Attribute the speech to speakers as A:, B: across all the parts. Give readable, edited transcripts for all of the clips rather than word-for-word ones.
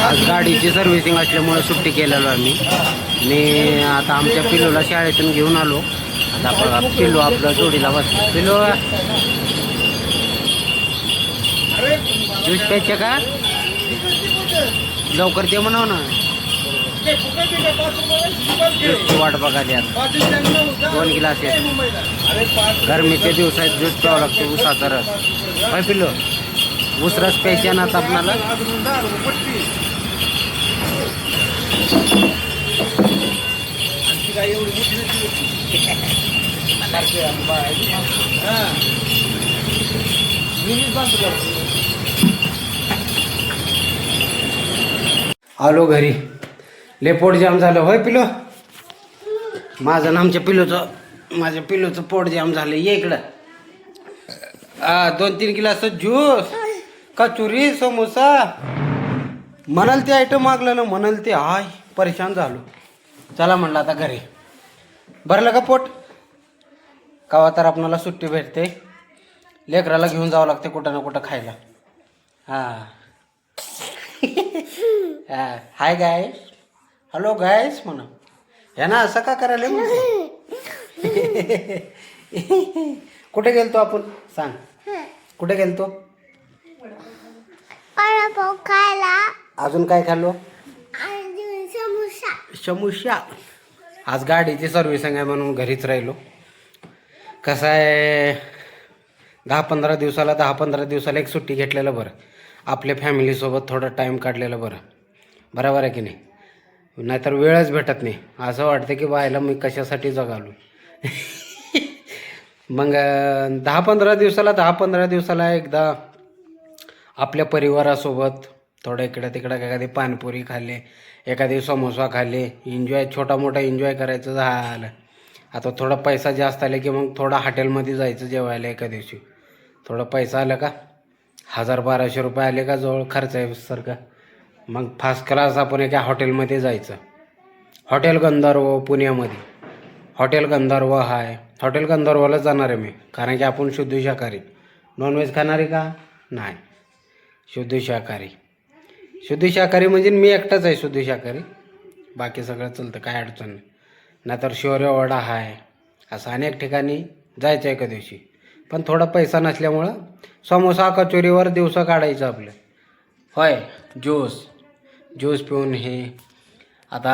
A: आज गाडीची सर्व्हिसिंग असल्यामुळे सुट्टी केलेलो आम्ही आणि आता आमच्या पिल्लूला शाळेतून घेऊन आलो. आता आपण पिल्लू आपलं जोडीला बसलो. पिल्लू ज्यूस प्यायचे का? लवकर ते म्हणाव ना. ज्यूसची वाट बघायला आता 2 गिलास आहेत. गरमीच्या दिवसात ज्यूस प्यावं लागते. उसाचा रस काय पिल्लू? ऊस रस प्यायचे ना आता आपल्याला. आलो घरी. लय पोट जाम झालं होय पिलो. माझं आमच्या पिलोचं माझ्या पिलोचं पोट जाम झालं. ये इकडं. 2-3 गिलास ज्यूस, कचोरी, समोसा म्हणाल ते आयटम मागलं ना. म्हणाल ते हाय परेशान झालो. चला म्हणलं आता घरी. भरलं का पोट? कवा तर आपणाला सुट्टी भेटते. लेकराला घेऊन जावं लागते कुठं ना कुठं खायला. हां हाय गायस, हॅलो गायस म्हणा. ह्या ना असं का करायला कुठे गेलतो आपण सांग? कुठे गेलतो?
B: खायला.
A: अजून काय खाल्लो?
B: समोसा.
A: आज गाडीची सर्व्हिसिंग आहे म्हणून घरीच राहिलो. कसं आहे 10-15 दिवसाला एक सुट्टी घेतलेलं बरं. आपल्या फॅमिलीसोबत थोडं टाईम काढलेलं बरं. बरोबर आहे की नाही? नाहीतर वेळच भेटत नाही. असं वाटतं की बायला मी कशासाठी जगालो. मग 10-15 दिवसाला एकदा आपल्या परिवारासोबत थोडं इकडं तिकडं एखादी पानपुरी खाल्ली, एखादी समोसा खाल्ले, एन्जॉय छोटा मोठा एन्जॉय करायचं झालं. आता थोडा पैसा जास्त आले की मग थोडा हॉटेलमध्ये जायचं जेवायला. एका दिवशी थोडा पैसा आला का 1000-1200 रुपये आले का जवळ खर्च आहे सर का, मग फर्स्ट क्लास आपण एका हॉटेलमध्ये जायचं. हॉटेल गंधर्व पुण्यामध्ये हॉटेल गंधर्व आहे. हॉटेल गंधर्वला जाणार आहे मी, कारण की आपण शुद्ध शाकाहारी. नॉनव्हेज खाणारी का नाही, शुद्ध शाकाहारी. शुद्ध शाकाहारी म्हणजे मी एकटाच आहे शुद्ध शाकाहारी. बाकी सगळं चलतं, काय अडचण नाही. नाहीतर शौर्यवाडा आहे. असं अनेक ठिकाणी जायचं एका दिवशी. पण थोडा पैसा नसल्यामुळं समोसा कचोरीवर दिवस काढायचं आपलं. होय ज्यूस पिऊन हे आता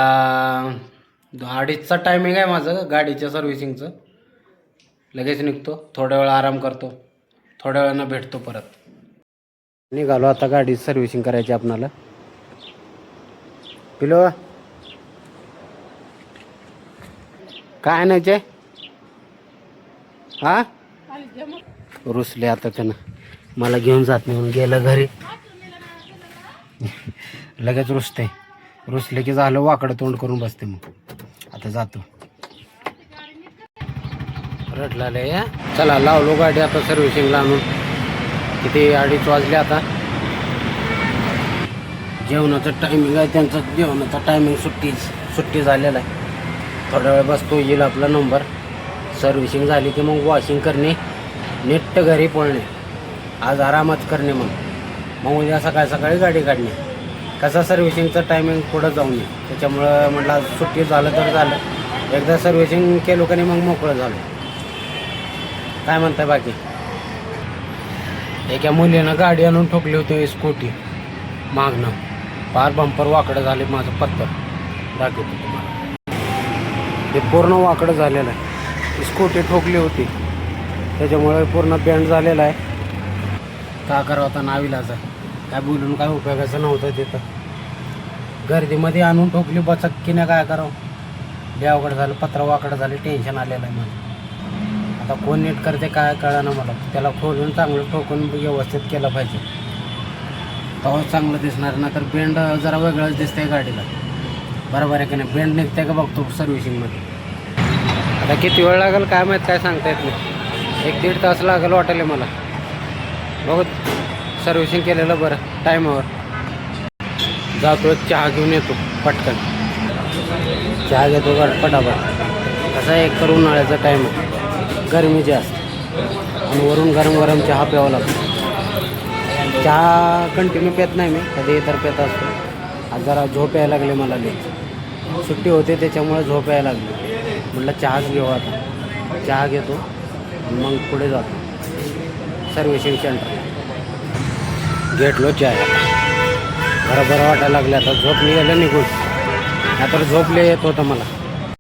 A: 2:30चा टायमिंग आहे माझं गाडीच्या सर्व्हिसिंगचं. लगेच निघतो, थोड्या वेळ आराम करतो, थोड्या वेळानं भेटतो परत. निघालो आता गाडी सर्व्हिसिंग करायची आपणाला. पिलो काय आणायचे? हा रुसले आता त्यानं, मला घेऊन जात नाही म्हणून गेलं घरी. लगेच रुसले की झालं वाकडं तोंड करून बसते. मग आता जातो. रडलाले या. चला लावलो गाडी आता सर्व्हिसिंगला आणून. किती 2:30 वाजले आता. जेवणाचं टायमिंग आहे त्यांचं. जेवणाचा टायमिंग सुट्टी झालेला आहे. थोडा वेळ बसतो, येईल आपला नंबर. सर्व्हिसिंग झाली की मग वॉशिंग करणे, नेट घरी पळणे, आज आरामच करणे. मग उद्या सकाळी गाडी काढणे. कसा सर्व्हिसिंगचं टायमिंग पुढं जाऊ नये, त्याच्यामुळं म्हटलं आज सुट्टी झालं तर झालं. एकदा सर्व्हिसिंग केलो का नाही मग मोकळं झालं. काय म्हणताय बाकी? एका मुलीनं गाडी आणून ठोकली होती स्कूटी मागणं. फार बंपर वाकडं झाले. माझं पत्तर दाखवतो तुम्हाला. ते पूर्ण वाकडं झालेलं आहे. स्कूटी ठोकली होती त्याच्यामुळे पूर्ण बेंड झालेला आहे. का करावं आता नाविलाचं. काय बोलून काय उपयोगाचं नव्हतं तिथं. गर्दीमध्ये आणून ठोकली बचक्कीने. काय करावं, देवाकडं झालं, पत्र वाकडं झालं. टेन्शन आलेलं आहे मला. आता कोण नीट करते काय कळलं मला. त्याला खोलून चांगलं ठोकून व्यवस्थित केलं पाहिजे, तेव्हा चांगलं दिसणार. ना तर बेंड जरा वेगळंच दिसतंय गाडीला. बरोबर आहे की नाही? बेंड निघते का बघतो सर्व्हिसिंगमध्ये. आता किती वेळ लागेल काय माहीत, काय सांगता येत नाही. 1-1.5 तास लागेल वाटेल मला. बघू सर्व्हिसिंग केलेलं बरं. टायमावर जातो, चहा घेऊन येतो पटकन. चहा घेतो पटापट. कसं आहे, एक तर उन्हाळ्याचा टाईम आहे, गरमी जास्त, आणि वरून गरम चहा प्यावा लागतो. चहा कंटिन्यू पेत नाही मी, कधी तर पेत असतो. आज जरा झोप यायला लागली मला लई. सुट्टी होते त्याच्यामुळे झोप यायला लागली. म्हटलं चहाच घेऊ आता. चहा घेतो आणि मग पुढे जातो सर्व्हिसिंग सेंटर. घेतलो चहा. बरं वाटायला लागलं आता. झोप निघालं निघून. नाहीतर झोपले येत होतं मला.